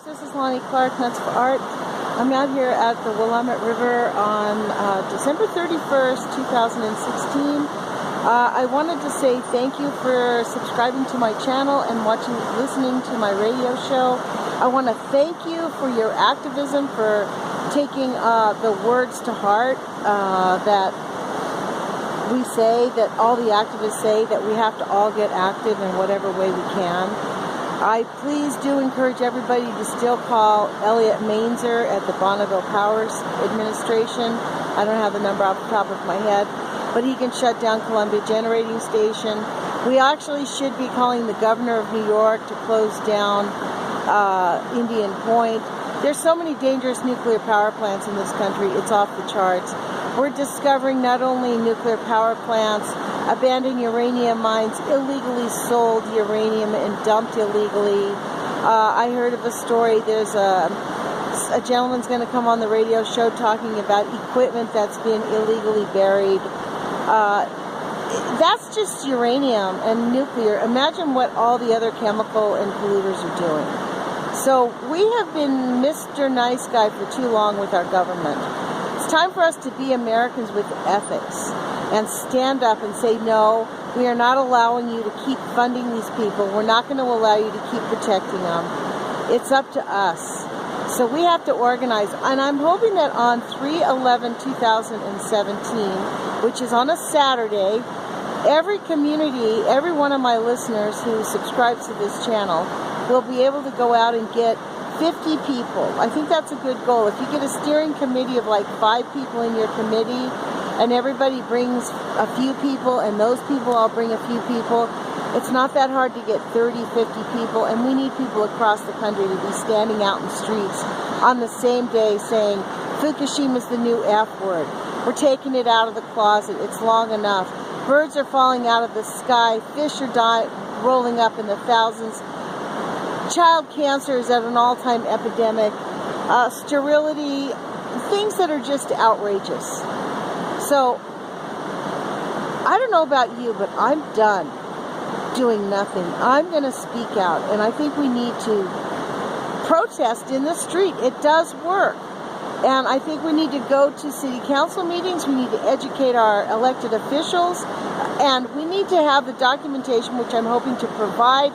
This is Lonnie Clark, Nuts for Art. I'm out here at the Willamette River on December 31st, 2016. I wanted to say thank you for subscribing to my channel and listening to my radio show. I want to thank you for your activism, for taking the words to heart that we say, that all the activists say, that we have to all get active in whatever way we can. I please do encourage everybody to still call Elliot Mainzer at the Bonneville Powers Administration. I don't have the number off the top of my head, but he can shut down Columbia Generating Station. We actually should be calling the governor of New York to close down Indian Point. There's so many dangerous nuclear power plants in this country, it's off the charts. We're discovering not only nuclear power plants, abandoned uranium mines, illegally sold uranium and dumped illegally. I heard of a story, there's a gentleman's going to come on the radio show talking about equipment that's been illegally buried. That's just uranium and nuclear. Imagine what all the other chemical and polluters are doing. So we have been Mr. Nice Guy for too long with our government. It's time for us to be Americans with ethics and stand up and say, no, we are not allowing you to keep funding these people. We're not going to allow you to keep protecting them. It's up to us. So we have to organize. And I'm hoping that on 3/11/2017, which is on a Saturday, every community, every one of my listeners who subscribes to this channel will be able to go out and get 50 people. I think that's a good goal. If you get a steering committee of like 5 people in your committee, and everybody brings a few people, and those people all bring a few people, it's not that hard to get 30, 50 people, and we need people across the country to be standing out in the streets on the same day saying, Fukushima's the new F word. We're taking it out of the closet. It's long enough. Birds are falling out of the sky. Fish are rolling up in the thousands. Child cancer is at an all-time epidemic. Sterility, things that are just outrageous. So, I don't know about you, but I'm done doing nothing. I'm going to speak out, and I think we need to protest in the street. It does work. And I think we need to go to city council meetings, we need to educate our elected officials, and we need to have the documentation, which I'm hoping to provide,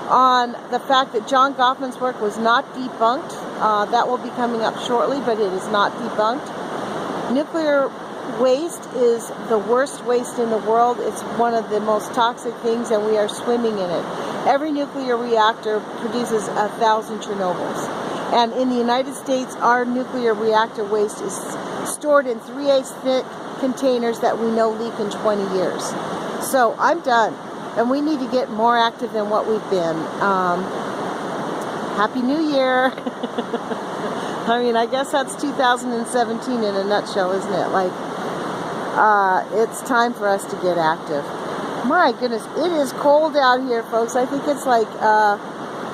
on the fact that John Goffman's work was not debunked. That will be coming up shortly, but it is not debunked. Nuclear waste is the worst waste in the world. It's one of the most toxic things, and we are swimming in it. Every nuclear reactor produces 1,000 Chernobyls. And in the United States, our nuclear reactor waste is stored in 3/8 thick containers that we know leak in 20 years. So I'm done. And we need to get more active than what we've been. Happy New Year. I mean, I guess that's 2017 in a nutshell, isn't it? Like, it's time for us to get active. My goodness, it is cold out here, folks. I think it's like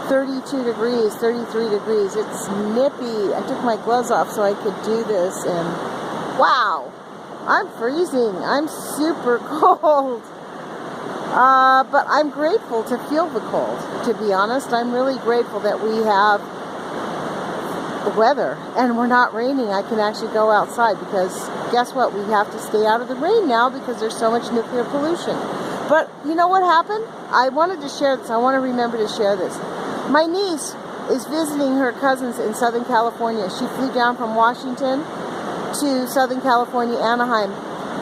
32 degrees, 33 degrees. It's nippy. I took my gloves off so I could do this, and wow, I'm freezing. I'm super cold. But I'm grateful to feel the cold, to be honest. I'm really grateful that we have weather and we're not raining. I can actually go outside, because guess what? We have to stay out of the rain now because there's so much nuclear pollution. But you know what happened? I wanted to share this. I want to remember to share this. My niece is visiting her cousins in Southern California. She flew down from Washington to Southern California, Anaheim.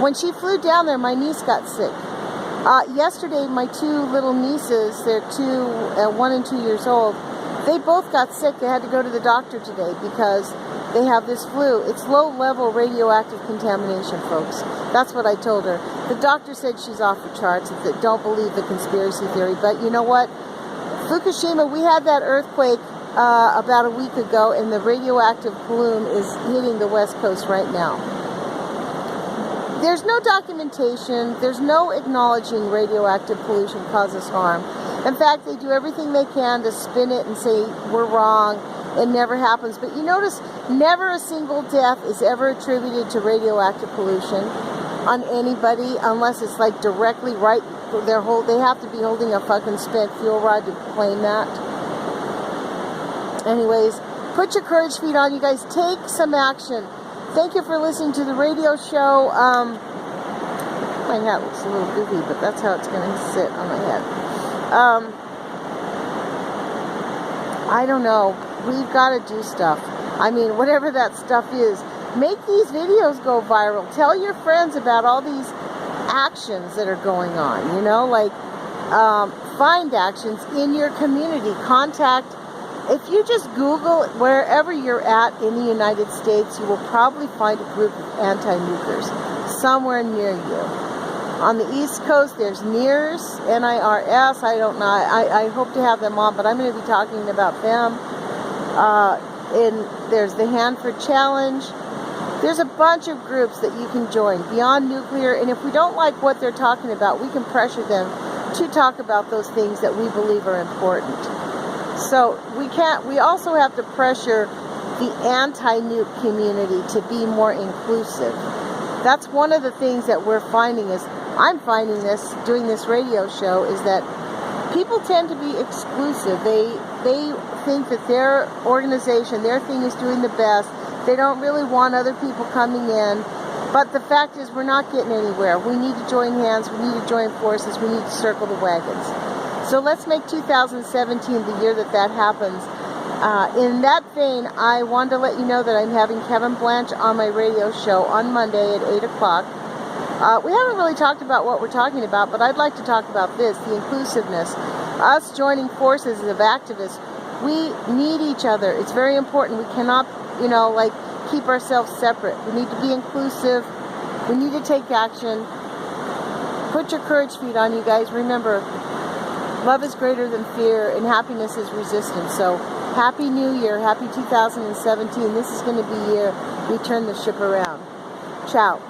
When she flew down there, my niece got sick. Yesterday, my 2 little nieces, they're 1 and 2 years old, they both got sick. They had to go to the doctor today because they have this flu. It's low-level radioactive contamination, folks. That's what I told her. The doctor said she's off the charts. Don't believe the conspiracy theory. But you know what? Fukushima, we had that earthquake about a week ago, and the radioactive plume is hitting the West Coast right now. There's no documentation, there's no acknowledging radioactive pollution causes harm. In fact, they do everything they can to spin it and say, we're wrong, it never happens. But you notice, never a single death is ever attributed to radioactive pollution on anybody, unless it's like directly right, they have to be holding a fucking spent fuel rod to claim that. Anyways, put your courage feet on, you guys. Take some action. Thank you for listening to the radio show. My hat looks a little goofy, but that's how it's going to sit on my head. I don't know. We've got to do stuff. I mean, whatever that stuff is. Make these videos go viral. Tell your friends about all these actions that are going on. You know, like find actions in your community. Contact. If you just Google wherever you're at in the United States, you will probably find a group of anti-nukers somewhere near you. On the East Coast, there's NIRS, N-I-R-S. I don't know. I hope to have them on, but I'm going to be talking about them. There's the Hanford Challenge. There's a bunch of groups that you can join beyond nuclear, and if we don't like what they're talking about, we can pressure them to talk about those things that we believe are important. So we also have to pressure the anti-nuke community to be more inclusive. That's one of the things that we're finding I'm finding this, doing this radio show, is that people tend to be exclusive. They think that their organization, their thing is doing the best. They don't really want other people coming in. But the fact is, we're not getting anywhere. We need to join hands. We need to join forces. We need to circle the wagons. So let's make 2017 the year that happens. In that vein, I wanted to let you know that I'm having Kevin Blanche on my radio show on Monday at 8 o'clock. We haven't really talked about what we're talking about, but I'd like to talk about this, the inclusiveness. Us joining forces of activists, we need each other. It's very important. We cannot, keep ourselves separate. We need to be inclusive. We need to take action. Put your courage feet on, you guys. Remember, love is greater than fear, and happiness is resistance. So, Happy New Year. Happy 2017. This is going to be the year we turn the ship around. Ciao.